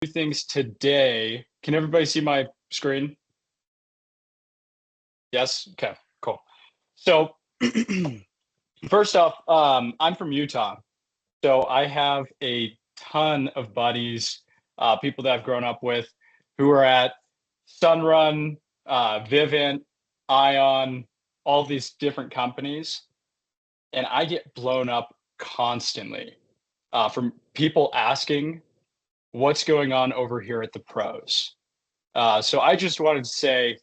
Things today. Can everybody see my screen? Yes? Okay, cool. So first off, I'm from Utah. So I have a ton of buddies, people that I've grown up with who are at Sunrun, Vivint, Ion, all these different companies. And I get blown up constantly from people asking what's going on over here at the pros. So I just wanted to say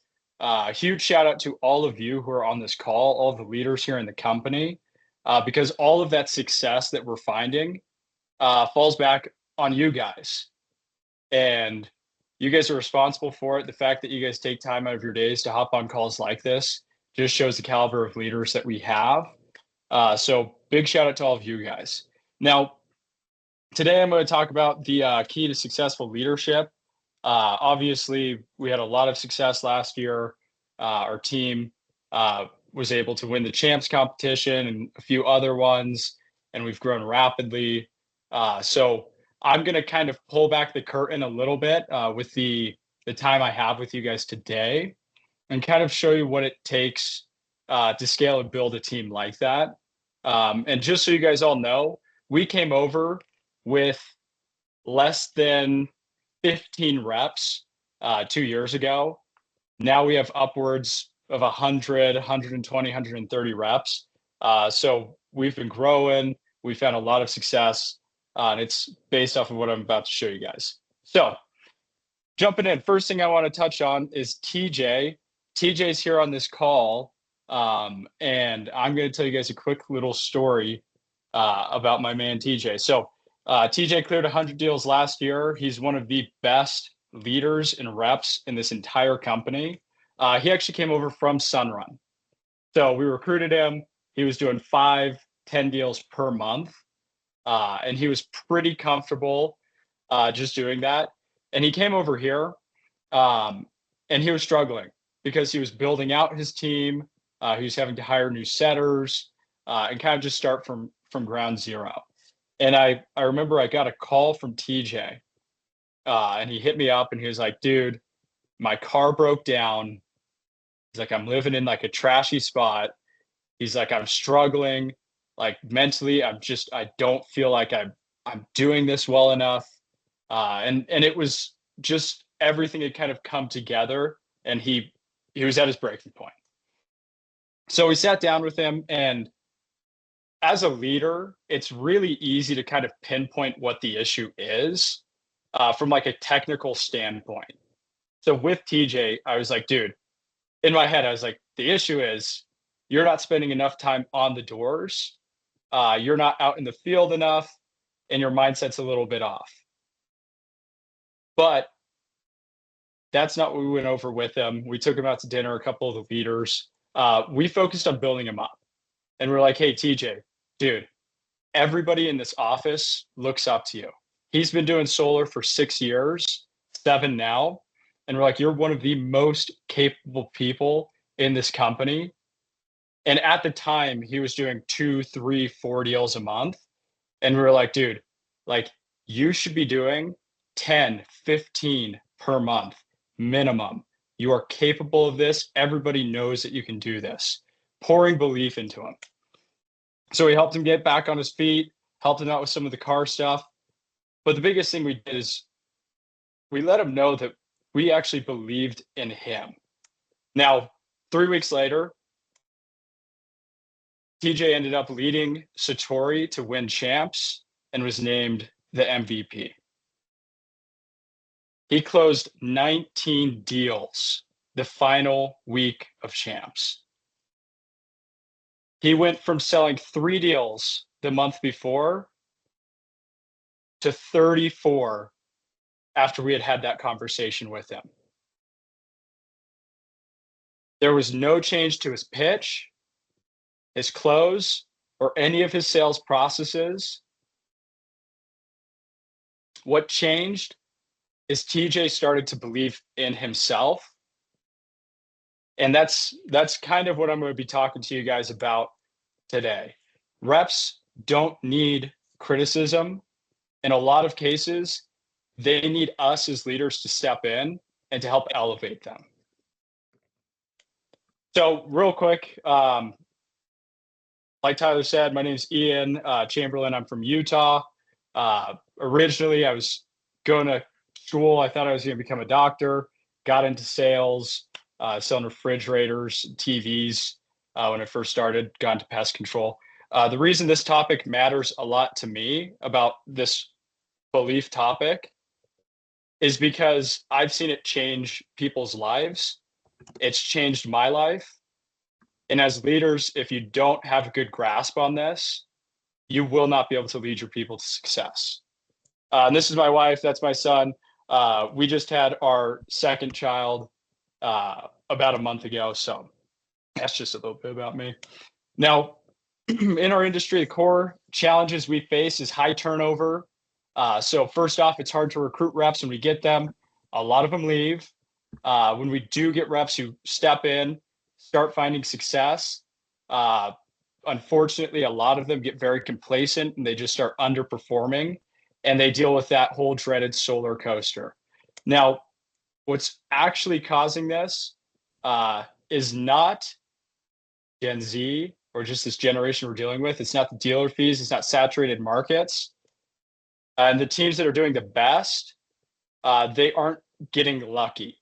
huge shout out to all of you who are on this call, all of the leaders here in the company, because all of that success that we're finding falls back on you guys. And you guys are responsible for it. The fact that you guys take time out of your days to hop on calls like this just shows the caliber of leaders that we have. So big shout out to all of you guys. Now, today I'm going to talk about the key to successful leadership. Obviously, we had a lot of success last year. Our team was able to win the champs competition and a few other ones, and we've grown rapidly. So I'm going to kind of pull back the curtain a little bit with the time I have with you guys today, and kind of show you what it takes to scale and build a team like that. And just so you guys all know, we came over with less than 15 reps 2 years ago. Now we have upwards of 100, 120, 130 reps. So we've been growing. We've had a lot of success, and it's based off of what I'm about to show you guys. So jumping in, first thing I want to touch on is TJ. TJ's here on this call, and I'm going to tell you guys a quick little story about my man TJ. So TJ cleared 100 deals last year. He's one of the best leaders and reps in this entire company. He actually came over from Sunrun. So we recruited him. He was doing 5-10 deals per month. And he was pretty comfortable just doing that. And he came over here and he was struggling because he was building out his team. He was having to hire new setters and kind of just start from ground zero. And I remember I got a call from TJ and he hit me up and he was like, dude, my car broke down. He's like, I'm living in like a trashy spot. He's like, I'm struggling, like mentally. I don't feel like I'm doing this well enough. And it was just everything had kind of come together, and he was at his breaking point. So we sat down with him, and as a leader, it's really easy to kind of pinpoint what the issue is from like a technical standpoint. So with TJ, I was like, dude, in my head, I was like, the issue is you're not spending enough time on the doors. You're not out in the field enough, and your mindset's a little bit off. But that's not what we went over with him. We took him out to dinner, a couple of the leaders. We focused on building him up. And we're like, hey, TJ, dude, everybody in this office looks up to you. He's been doing solar for 6 years, 7 now. And we're like, you're one of the most capable people in this company. And at the time, he was doing 2, 3, 4 deals a month. And we were like, dude, like you should be doing 10, 15 per month minimum. You are capable of this. Everybody knows that you can do this. Pouring belief into him. So we helped him get back on his feet, helped him out with some of the car stuff. But the biggest thing we did is we let him know that we actually believed in him. Now, 3 weeks later, TJ ended up leading Satori to win champs and was named the MVP. He closed 19 deals the final week of champs. He went from selling 3 deals the month before to 34 after we had that conversation with him. There was no change to his pitch, his close, or any of his sales processes. What changed is TJ started to believe in himself. And that's kind of what I'm going to be talking to you guys about today. Reps don't need criticism. In a lot of cases, they need us as leaders to step in and to help elevate them. So real quick, like Tyler said, my name is Ian Chamberlain. I'm from Utah. Originally, I was going to school. I thought I was going to become a doctor. Got into sales, selling refrigerators, TVs when I first started. Got into pest control. The reason this topic matters a lot to me about this belief topic is because I've seen it change people's lives. It's changed my life. And as leaders, if you don't have a good grasp on this, you will not be able to lead your people to success. And this is my wife. That's my son. We just had our second child about a month ago. So that's just a little bit about me. Now, in our industry, the core challenges we face is high turnover. So first off, it's hard to recruit reps when we get them. A lot of them leave. When we do get reps who step in, start finding success, unfortunately, a lot of them get very complacent and they just start underperforming, and they deal with that whole dreaded solar coaster. Now, what's actually causing this is not Gen Z or just this generation we're dealing with. It's not the dealer fees. It's not saturated markets. And the teams that are doing the best, they aren't getting lucky.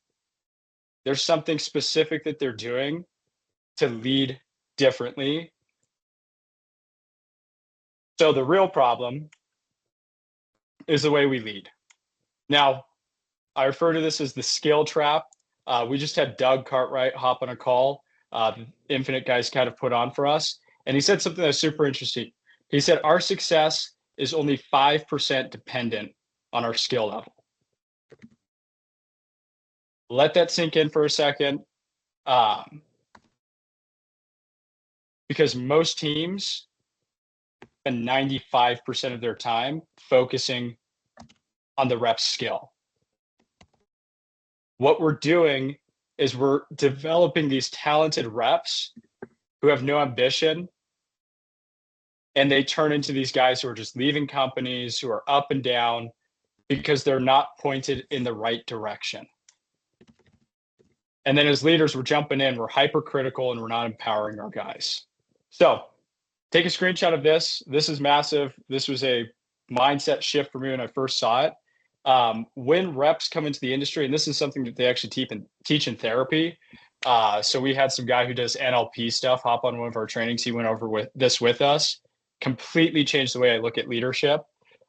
There's something specific that they're doing to lead differently. So the real problem is the way we lead. Now, I refer to this as the skill trap. We just had Doug Cartwright hop on a call, the Infinite guys kind of put on for us. And he said something that's super interesting. He said, our success is only 5% dependent on our skill level. Let that sink in for a second. Because most teams spend 95% of their time focusing on the rep's skill. What we're doing is we're developing these talented reps who have no ambition, and they turn into these guys who are just leaving companies, who are up and down because they're not pointed in the right direction. And then as leaders, we're jumping in, we're hypercritical, and we're not empowering our guys. So take a screenshot of this. This is massive. This was a mindset shift for me when I first saw it. When reps come into the industry, and this is something that they actually teach in therapy. So we had some guy who does NLP stuff hop on one of our trainings. He went over with us, completely changed the way I look at leadership.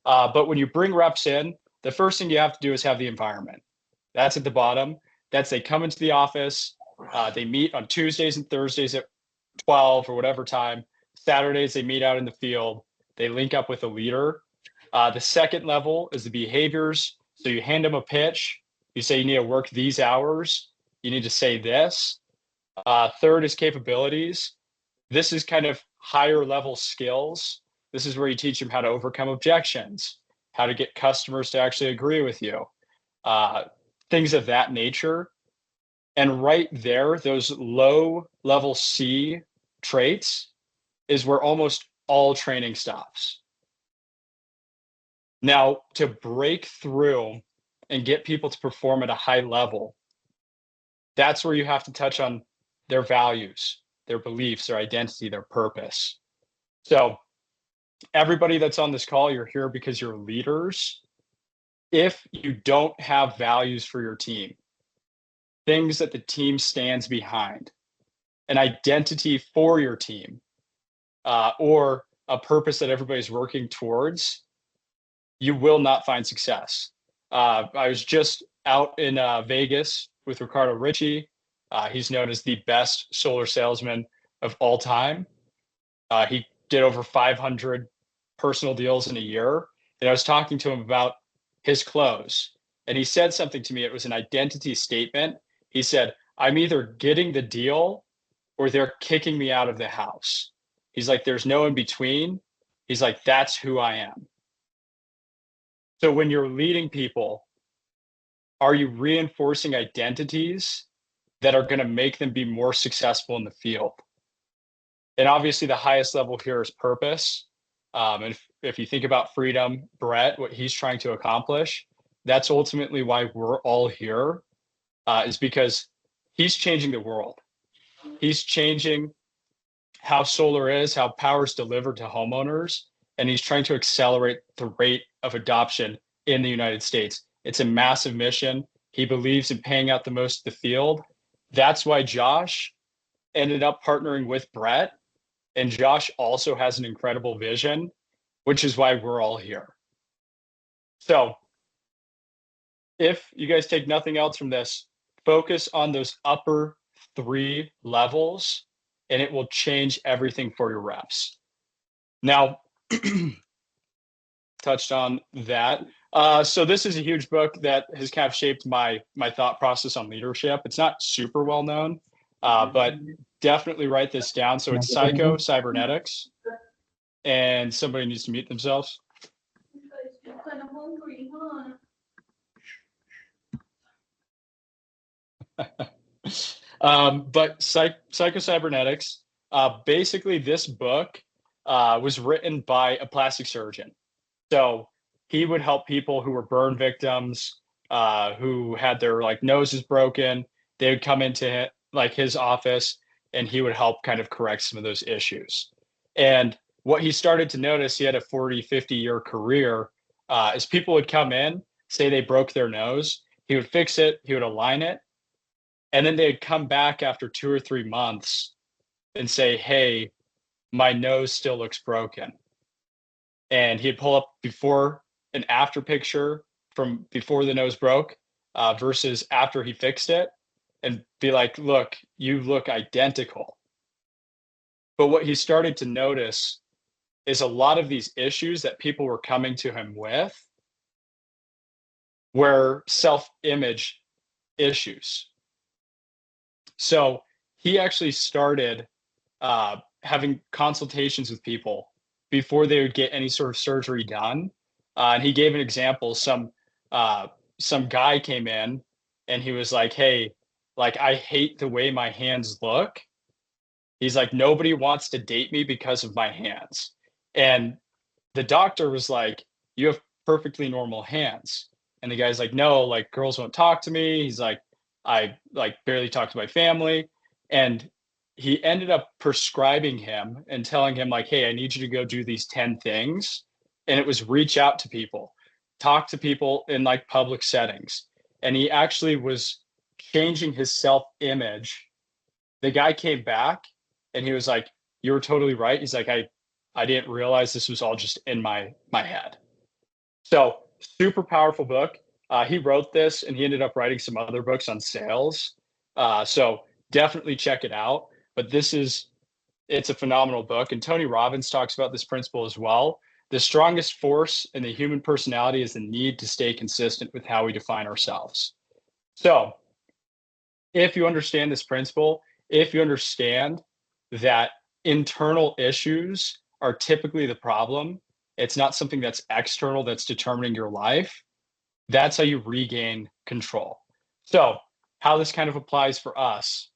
But when you bring reps in, the first thing you have to do is have the environment. That's at the bottom. That's they come into the office. They meet on Tuesdays and Thursdays at 12 or whatever time. Saturdays, they meet out in the field. They link up with a leader. The second level is the behaviors. So you hand them a pitch. You say you need to work these hours. You need to say this. Third is capabilities. This is kind of higher level skills. This is where you teach them how to overcome objections, how to get customers to actually agree with you, things of that nature. And right there, those low level C traits is where almost all training stops. Now, to break through and get people to perform at a high level, that's where you have to touch on their values, their beliefs, their identity, their purpose. So everybody that's on this call, you're here because you're leaders. If you don't have values for your team, things that the team stands behind, an identity for your team, or a purpose that everybody's working towards, you will not find success. I was just out in Vegas with Ricardo Ritchie. He's known as the best solar salesman of all time. He did over 500 personal deals in a year. And I was talking to him about his close. And he said something to me. It was an identity statement. He said, I'm either getting the deal or they're kicking me out of the house. He's like, there's no in between. He's like, that's who I am. So when you're leading people, are you reinforcing identities that are going to make them be more successful in the field? And obviously the highest level here is purpose. And if you think about freedom, Brett, what he's trying to accomplish, That's ultimately why we're all here, is because he's changing the world. He's changing how solar is, how power is delivered to homeowners, and he's trying to accelerate the rate of adoption in the United States. It's a massive mission. He believes in paying out the most to the field. That's why Josh ended up partnering with Brett. And Josh also has an incredible vision, which is why we're all here. So if you guys take nothing else from this, focus on those upper 3 levels and it will change everything for your reps. Now, touched on that. So this is a huge book that has kind of shaped my thought process on leadership. It's not super well known, but definitely write this down. So it's Psycho-Cybernetics, and somebody needs to mute themselves. You're kind of hungry, huh? But Psycho-Cybernetics, basically this book was written by a plastic surgeon. So he would help people who were burn victims, who had their like noses broken. They would come into like his office and he would help kind of correct some of those issues. And what he started to notice, he had a 40, 50-year career, is people would come in, say they broke their nose, he would fix it, he would align it, and then they'd come back after 2 or 3 months and say, hey, my nose still looks broken. And he'd pull up before and after picture from before the nose broke versus after he fixed it and be like, look, you look identical. But what he started to notice is a lot of these issues that people were coming to him with were self-image issues. So he actually started having consultations with people before they would get any sort of surgery done. And he gave an example. Some guy came in and he was like, hey, like, I hate the way my hands look. He's like, nobody wants to date me because of my hands. And the doctor was like, you have perfectly normal hands. And the guy's like, no, like girls won't talk to me. He's like, I like barely talk to my family. And he ended up prescribing him and telling him like, hey, I need you to go do these 10 things. And it was reach out to people, talk to people in like public settings. And he actually was changing his self-image. The guy came back and he was like, you were totally right. He's like, I didn't realize this was all just in my head. So super powerful book. He wrote this and he ended up writing some other books on sales. So definitely check it out. But it's a phenomenal book. And Tony Robbins talks about this principle as well. The strongest force in the human personality is the need to stay consistent with how we define ourselves. So if you understand this principle, if you understand that internal issues are typically the problem, it's not something that's external that's determining your life, that's how you regain control. So how this kind of applies for us.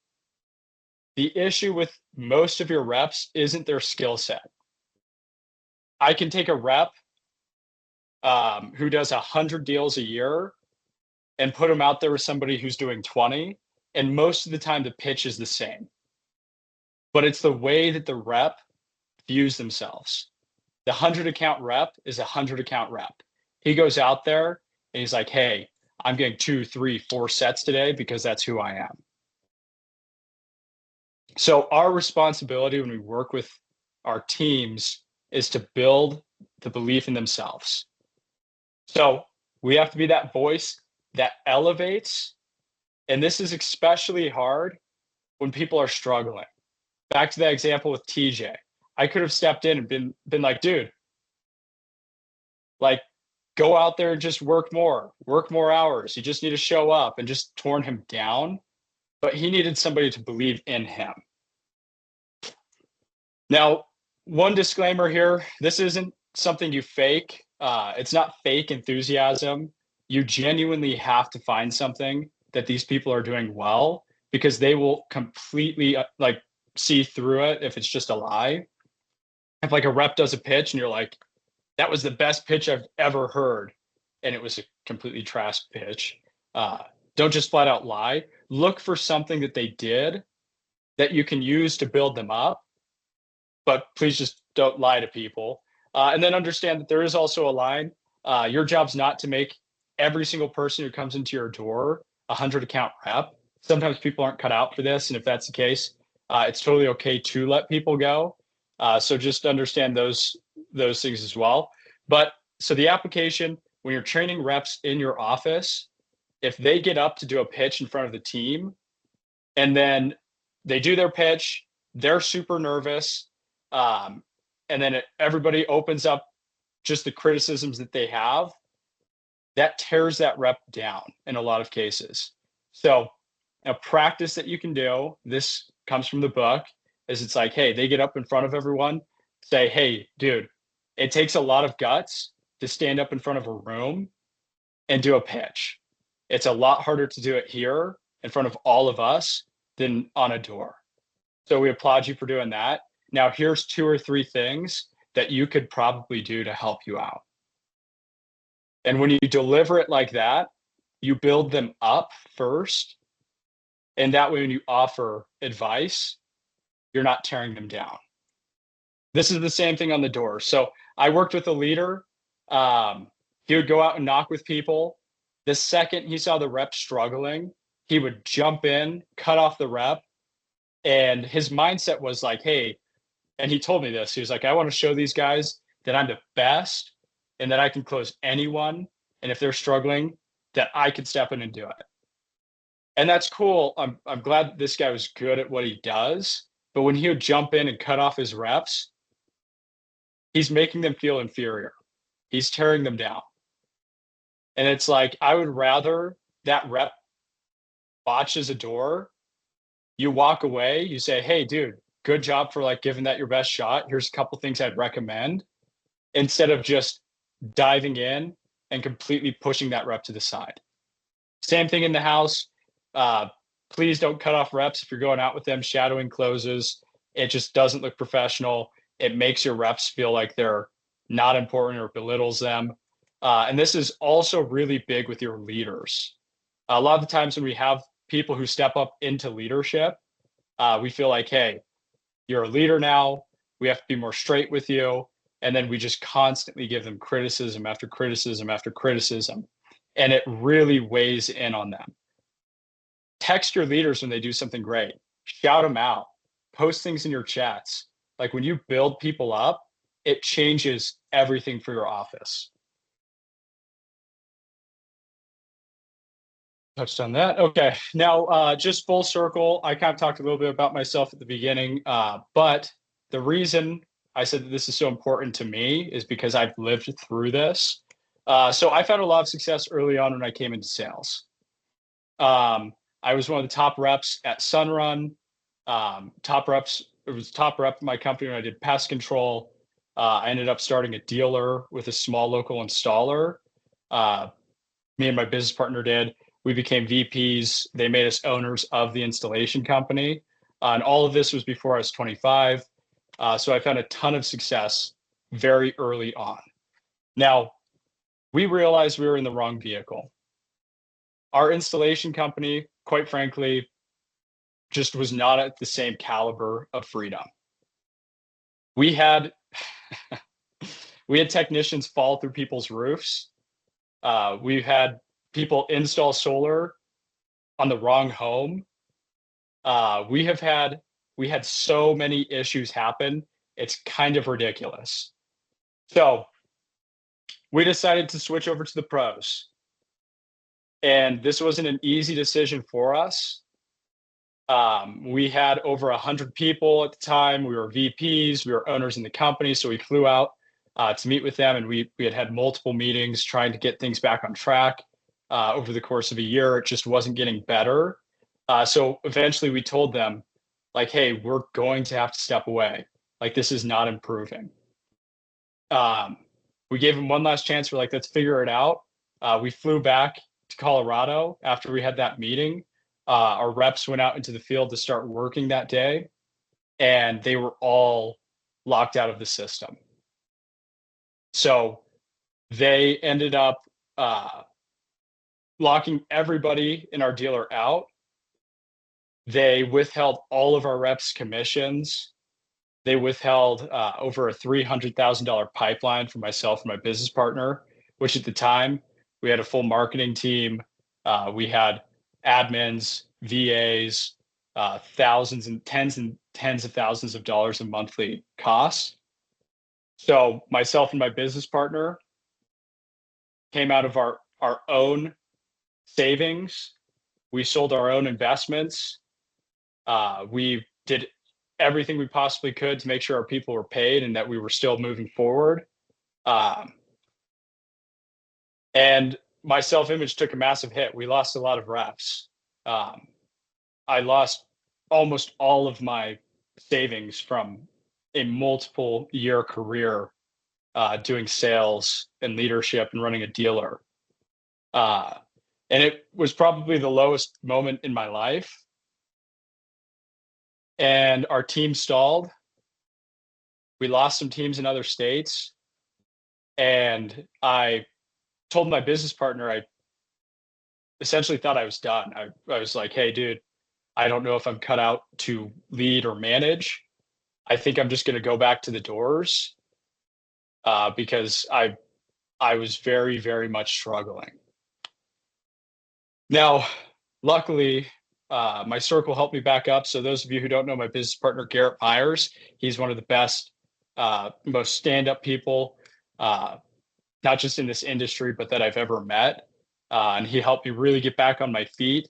The issue with most of your reps isn't their skill set. I can take a rep who does 100 deals a year and put them out there with somebody who's doing 20, and most of the time the pitch is the same. But it's the way that the rep views themselves. The 100 account rep is a 100 account rep. He goes out there and he's like, hey, I'm getting 2, 3, 4 sets today because that's who I am. So our responsibility when we work with our teams is to build the belief in themselves. So we have to be that voice that elevates. And this is especially hard when people are struggling. Back to that example with TJ. I could have stepped in and been like, dude, like, go out there and just work more hours. You just need to show up, and just torn him down. But he needed somebody to believe in him. Now, one disclaimer here, this isn't something you fake. It's not fake enthusiasm. You genuinely have to find something that these people are doing well, because they will completely like see through it if it's just a lie. If like a rep does a pitch and you're like, that was the best pitch I've ever heard. and it was a completely trash pitch, uh, don't just flat out lie. Look for something that they did that you can use to build them up, but please just don't lie to people. And then understand that there is also a line. Your job's not to make every single person who comes into your door a 100 account rep. Sometimes people aren't cut out for this, and if that's the case, it's totally okay to let people go. So just understand those things as well. But so the application, when you're training reps in your office, if they get up to do a pitch in front of the team, and then they do their pitch, they're super nervous, um, and then everybody opens up just the criticisms that they have, that tears that rep down in a lot of cases. So a practice that you can do, this comes from the book, is it's like, hey, they get up in front of everyone, say, hey, dude, it takes a lot of guts to stand up in front of a room and do a pitch. It's a lot harder to do it here in front of all of us than on a door. So we applaud you for doing that. Now, here's 2 or 3 things that you could probably do to help you out. And when you deliver it like that, you build them up first. And that way, when you offer advice, you're not tearing them down. This is the same thing on the door. So I worked with a leader. He would go out and knock with people. The second he saw the rep struggling, he would jump in, cut off the rep. And his mindset was like, hey, and he told me this. He was like, I want to show these guys that I'm the best and that I can close anyone. And if they're struggling, that I can step in and do it. And that's cool. I'm glad that this guy was good at what he does. But when he would jump in and cut off his reps, he's making them feel inferior. He's tearing them down. And it's like, I would rather that rep botches a door. You walk away, you say, hey, dude, good job for like giving that your best shot. Here's a couple things I'd recommend, instead of just diving in and completely pushing that rep to the side. Same thing in the house. Please don't cut off reps if you're going out with them, shadowing closes. It just doesn't look professional. It makes your reps feel like they're not important or belittles them. And this is also really big with your leaders. A lot of the times when we have people who step up into leadership, we feel like, hey, you're a leader now. We have to be more straight with you. And then we just constantly give them criticism after criticism after criticism. And it really weighs in on them. Text your leaders when they do something great. Shout them out. Post things in your chats. Like when you build people up, it changes everything for your office. Touched on that. Okay. Now, just full circle. I kind of talked a little bit about myself at the beginning, but the reason I said that this is so important to me is because I've lived through this. So I found a lot of success early on when I came into sales. I was one of the top reps at Sunrun. It was top rep in my company when I did pest control. I ended up starting a dealer with a small local installer. Me and my business partner did. We became VPs. They made us owners of the installation company. And all of this was before I was 25. So I found a ton of success very early on. Now, we realized we were in the wrong vehicle. Our installation company, quite frankly, just was not at the same caliber of freedom. We had we had technicians fall through people's roofs. We've had people install solar on the wrong home. We had so many issues happen. It's kind of ridiculous. So we decided to switch over to the pros. And this wasn't an easy decision for us. We had over 100 people at the time. We were VPs, we were owners in the company. So we flew out to meet with them, and we had multiple meetings trying to get things back on track. Over the course of a year, it just wasn't getting better. So eventually we told them, like, hey, we're going to have to step away. Like, this is not improving. We gave them one last chance. We're like, let's figure it out. We flew back to Colorado after we had that meeting. Our reps went out into the field to start working that day, and they were all locked out of the system. So they ended up locking everybody in our dealer out. They withheld all of our reps' commissions. They withheld over a $300,000 pipeline for myself and my business partner, which at the time we had a full marketing team. We had admins, VAs, thousands and tens of thousands of dollars in monthly costs. So myself and my business partner came out of our own savings. We sold our own investments. We did everything we possibly could to make sure our people were paid and that we were still moving forward. And my self-image took a massive hit. We lost a lot of reps. I lost almost all of my savings from a multiple year career doing sales and leadership and running a dealer. And it was probably the lowest moment in my life. And our team stalled. We lost some teams in other states. And I told my business partner, I essentially thought I was done. I was like, hey, dude, I don't know if I'm cut out to lead or manage. I think I'm just going to go back to the doors because I was very, very much struggling. Now, luckily, my circle helped me back up. So those of you who don't know my business partner, Garrett Myers, he's one of the best, most stand-up people, not just in this industry, but that I've ever met. And he helped me really get back on my feet.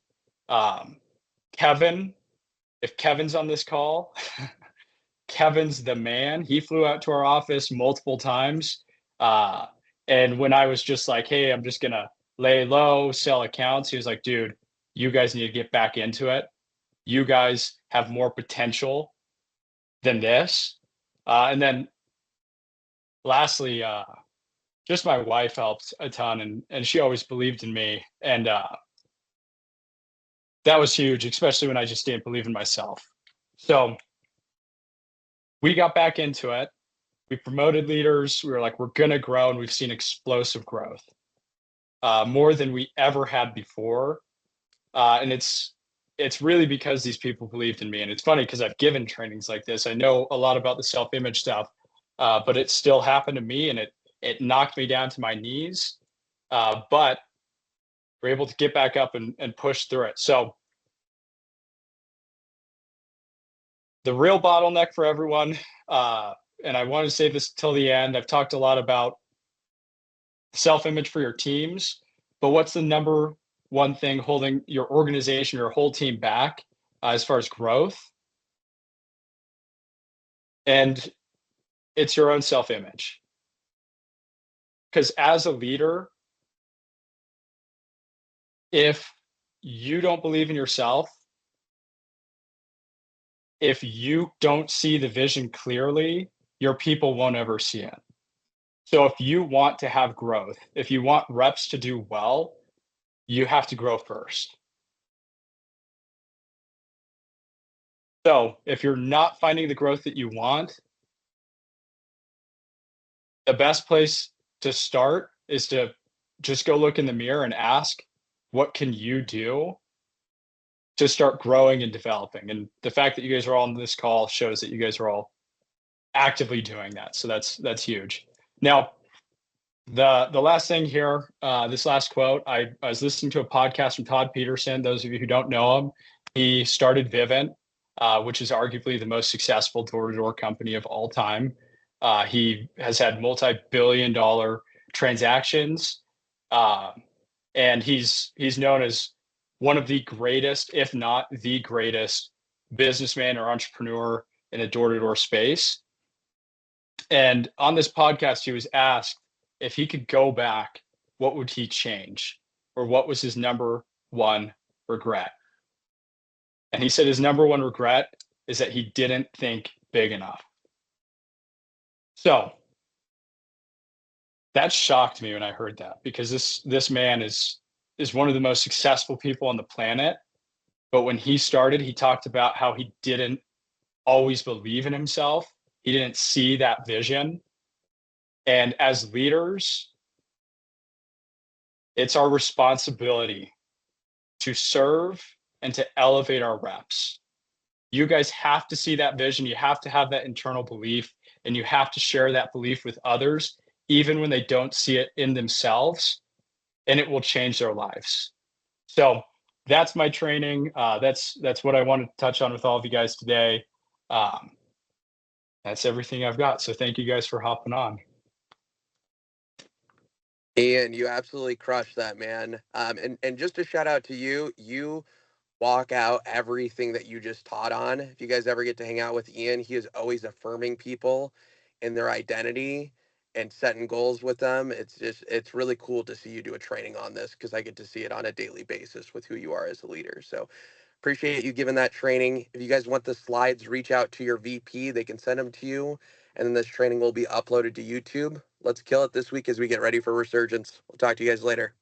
Kevin, if Kevin's on this call, Kevin's the man. He flew out to our office multiple times. And when I was just like, hey, I'm just going to lay low, sell accounts, he was like, dude, you guys need to get back into it. You guys have more potential than this. And then lastly, just my wife helped a ton, and she always believed in me. And that was huge, especially when I just didn't believe in myself. So we got back into it. We promoted leaders. We were like, we're going to grow, and we've seen explosive growth, more than we ever had before. And it's really because these people believed in me. And it's funny because I've given trainings like this. I know a lot about the self-image stuff, but it still happened to me, and it knocked me down to my knees. But we're able to get back up and push through it. So the real bottleneck for everyone, and I want to say this till the end, I've talked a lot about self-image for your teams, but what's the number one thing holding your organization, your whole team back as far as growth? And it's your own self-image. Because as a leader, if you don't believe in yourself, if you don't see the vision clearly, your people won't ever see it. So if you want to have growth, if you want reps to do well, you have to grow first. So if you're not finding the growth that you want, the best place to start is to just go look in the mirror and ask, what can you do to start growing and developing? And the fact that you guys are all on this call shows that you guys are all actively doing that. So that's huge. Now, the last thing here, this last quote, I was listening to a podcast from Todd Peterson. Those of you who don't know him, he started Vivint, which is arguably the most successful door-to-door company of all time. He has had multi-billion-dollar transactions, and he's known as one of the greatest, if not the greatest, businessman or entrepreneur in the door-to-door space. And on this podcast, he was asked if he could go back, what would he change? Or what was his number one regret? And he said his number one regret is that he didn't think big enough. So that shocked me when I heard that, because this man is one of the most successful people on the planet. But when he started, he talked about how he didn't always believe in himself. He didn't see that vision. And as leaders, It's our responsibility to serve and to elevate our reps. You guys have to see that vision. You have to have that internal belief, and you have to share that belief with others, even when they don't see it in themselves, and it will change their lives. So that's my training. That's what I wanted to touch on with all of you guys today. Um, that's everything I've got. So thank you guys for hopping on. Ian, you absolutely crushed that, man. And just a shout out to you. You walk out everything that you just taught on. If you guys ever get to hang out with Ian, he is always affirming people in their identity and setting goals with them. It's really cool to see you do a training on this because I get to see it on a daily basis with who you are as a leader. So appreciate you giving that training. If you guys want the slides, reach out to your VP. They can send them to you. And then this training will be uploaded to YouTube. Let's kill it this week as we get ready for Resurgence. We'll talk to you guys later.